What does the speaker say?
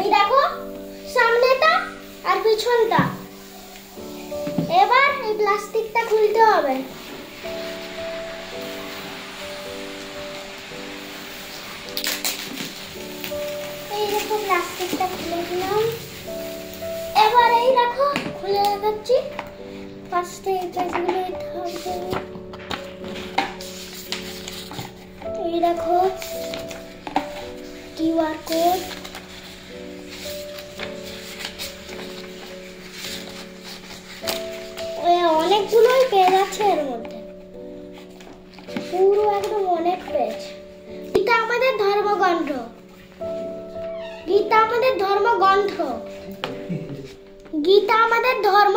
এই দেখো সামনেটা আর পিছনটা। এবার এই প্লাস্টিকটা খুলতে হবে। এই দেখো প্লাস্টিকটা খুলে দিলাম। এবার এই দেখো খুলে দেখাচ্ছি। ফার্স্টে এই পেজগুলো দিতে হবে। এই দেখো কিউআর কোড। অনেকগুলোই পেজ আছে এর মধ্যে, পুরো একদম অনেক পেজ। গীতা আমাদের ধর্মগ্রন্থ, গীতা আমাদের ধর্মগ্রন্থ, গীতা আমাদের ধর্ম